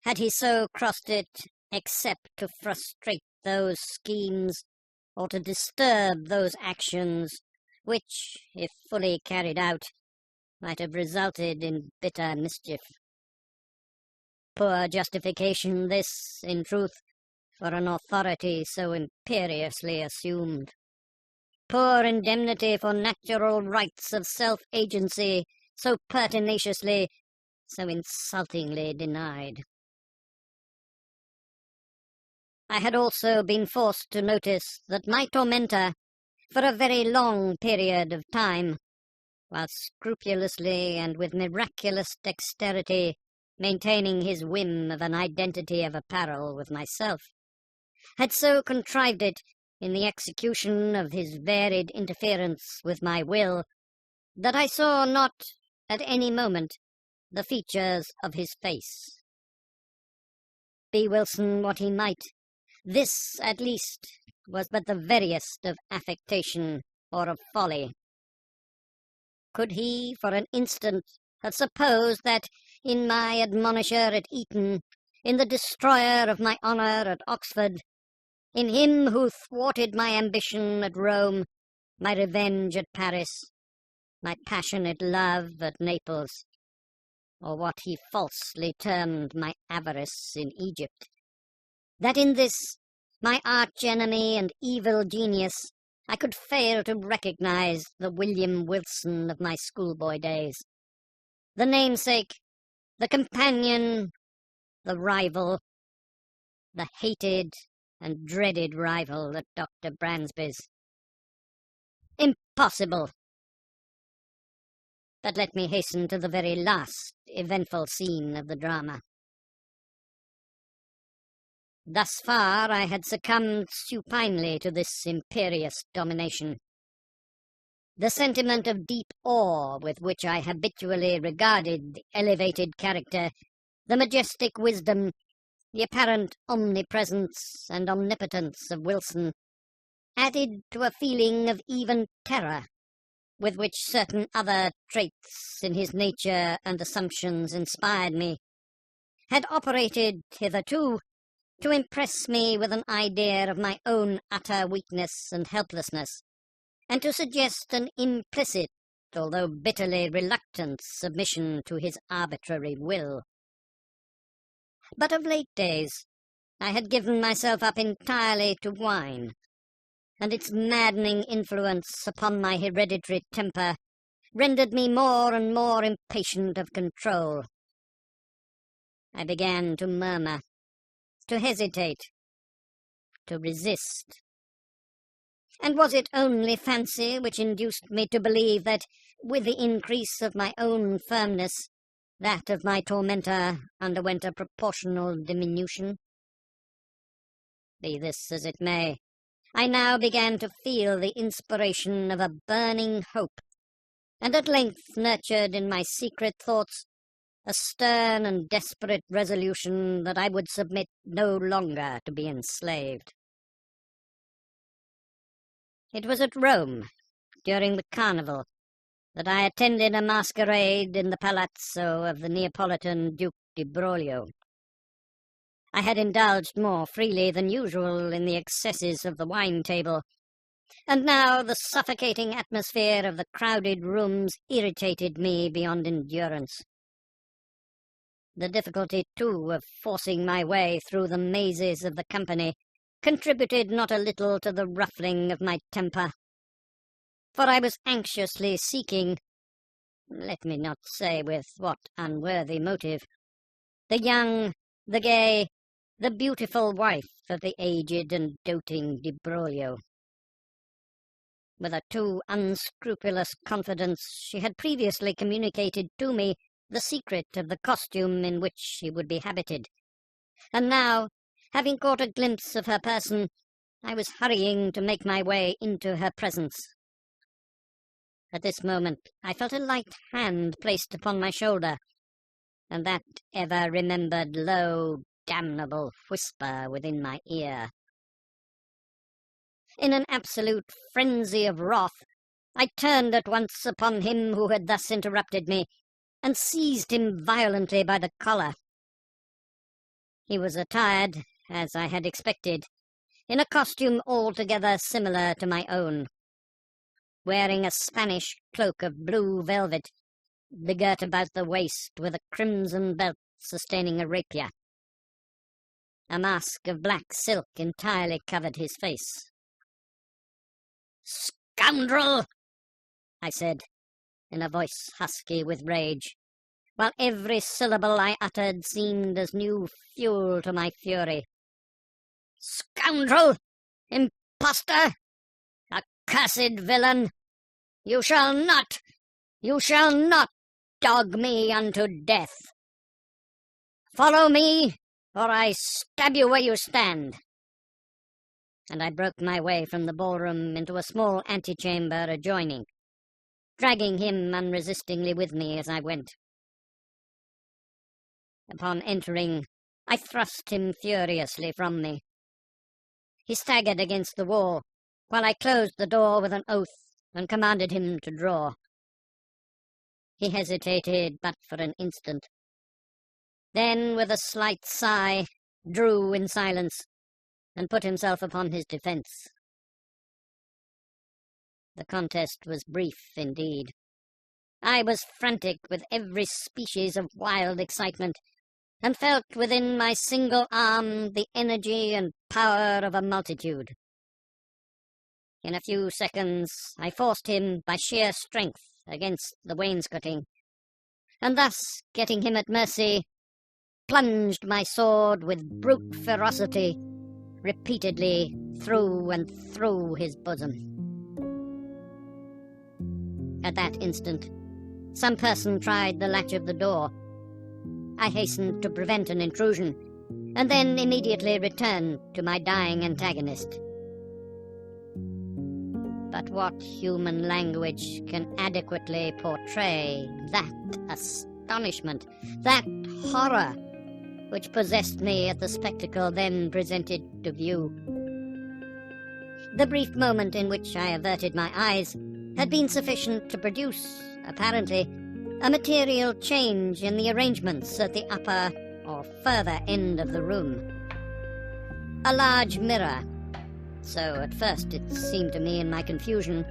had he so crossed it except to frustrate those schemes or to disturb those actions which, if fully carried out, might have resulted in bitter mischief. Poor justification this, in truth, for an authority so imperiously assumed. Poor indemnity for natural rights of self-agency so pertinaciously, so insultingly denied. I had also been forced to notice that my tormentor, for a very long period of time, while scrupulously and with miraculous dexterity maintaining his whim of an identity of apparel with myself, had so contrived it in the execution of his varied interference with my will, that I saw not, at any moment, the features of his face. Be Wilson what he might, this, at least, was but the veriest of affectation or of folly. Could he, for an instant, have supposed that, in my admonisher at Eton, in the destroyer of my honour at Oxford, in him who thwarted my ambition at Rome, my revenge at Paris, my passionate love at Naples, or what he falsely termed my avarice in Egypt, that in this, my arch-enemy and evil genius, I could fail to recognize the William Wilson of my schoolboy days, the namesake, the companion, the rival, the hated and dreaded rival at Dr. Bransby's. Impossible! But let me hasten to the very last eventful scene of the drama. Thus far I had succumbed supinely to this imperious domination. The sentiment of deep awe with which I habitually regarded the elevated character, the majestic wisdom, the apparent omnipresence and omnipotence of Wilson, added to a feeling of even terror, with which certain other traits in his nature and assumptions inspired me, had operated hitherto to impress me with an idea of my own utter weakness and helplessness, and to suggest an implicit, although bitterly reluctant, submission to his arbitrary will. But of late days I had given myself up entirely to wine, and its maddening influence upon my hereditary temper rendered me more and more impatient of control. I began to murmur, to hesitate, to resist. And was it only fancy which induced me to believe that, with the increase of my own firmness, that of my tormentor underwent a proportional diminution? Be this as it may, I now began to feel the inspiration of a burning hope, and at length nurtured in my secret thoughts a stern and desperate resolution that I would submit no longer to be enslaved. It was at Rome, during the Carnival, that I attended a masquerade in the palazzo of the Neapolitan Duke di Broglio. I had indulged more freely than usual in the excesses of the wine table, and now the suffocating atmosphere of the crowded rooms irritated me beyond endurance. The difficulty, too, of forcing my way through the mazes of the company contributed not a little to the ruffling of my temper, for I was anxiously seeking, let me not say with what unworthy motive, the young, the gay, the beautiful wife of the aged and doting Di Broglio. With a too unscrupulous confidence, she had previously communicated to me the secret of the costume in which she would be habited, and now, having caught a glimpse of her person, I was hurrying to make my way into her presence. At this moment I felt a light hand placed upon my shoulder, and that ever-remembered low, damnable whisper within my ear. In an absolute frenzy of wrath, I turned at once upon him who had thus interrupted me, and seized him violently by the collar. He was attired, as I had expected, in a costume altogether similar to my own, wearing a Spanish cloak of blue velvet, begirt about the waist with a crimson belt sustaining a rapier. A mask of black silk entirely covered his face. "Scoundrel!" I said, in a voice husky with rage, while every syllable I uttered seemed as new fuel to my fury. "Scoundrel! Impostor! Accursed villain! You shall not dog me unto death! Follow me, or I stab you where you stand!" And I broke my way from the ballroom into a small antechamber adjoining, dragging him unresistingly with me as I went. Upon entering, I thrust him furiously from me. He staggered against the wall, while I closed the door with an oath and commanded him to draw. He hesitated but for an instant. Then, with a slight sigh, drew in silence, and put himself upon his defence. The contest was brief indeed. I was frantic with every species of wild excitement, and felt within my single arm the energy and power of a multitude. In a few seconds I forced him by sheer strength against the wainscoting, and thus, getting him at mercy, plunged my sword with brute ferocity repeatedly through and through his bosom. At that instant, some person tried the latch of the door. I hastened to prevent an intrusion, and then immediately returned to my dying antagonist. But what human language can adequately portray that astonishment, that horror, which possessed me at the spectacle then presented to view? The brief moment in which I averted my eyes had been sufficient to produce, apparently, a material change in the arrangements at the upper or further end of the room. A large mirror, so at first it seemed to me in my confusion,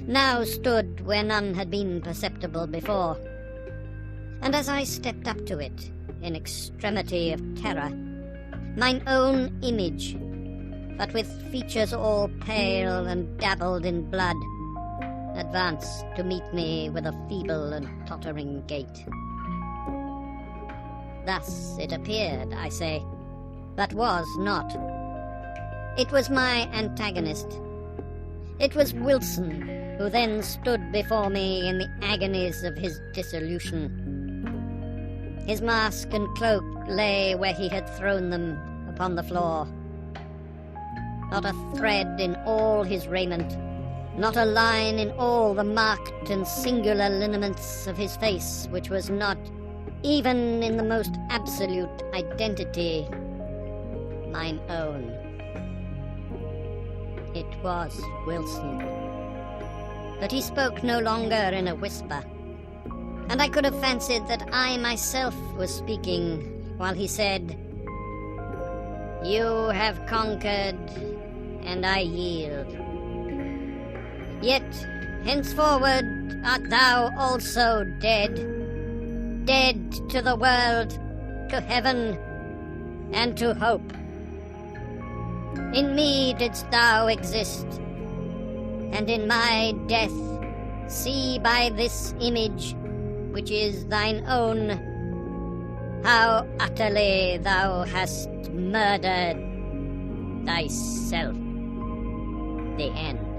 now stood where none had been perceptible before, and as I stepped up to it, in extremity of terror, mine own image, but with features all pale and dabbled in blood, advanced to meet me with a feeble and tottering gait. Thus it appeared, I say, but was not. It was my antagonist. It was Wilson, who then stood before me in the agonies of his dissolution. His mask and cloak lay where he had thrown them, upon the floor. Not a thread in all his raiment, not a line in all the marked and singular lineaments of his face which was not, even in the most absolute identity, mine own. It was Wilson. But he spoke no longer in a whisper, and I could have fancied that I myself was speaking while he said, "You have conquered, and I yield. Yet henceforward art thou also dead, dead to the world, to heaven, and to hope. In me didst thou exist, and in my death see by this image, which is thine own, how utterly thou hast murdered thyself." The end.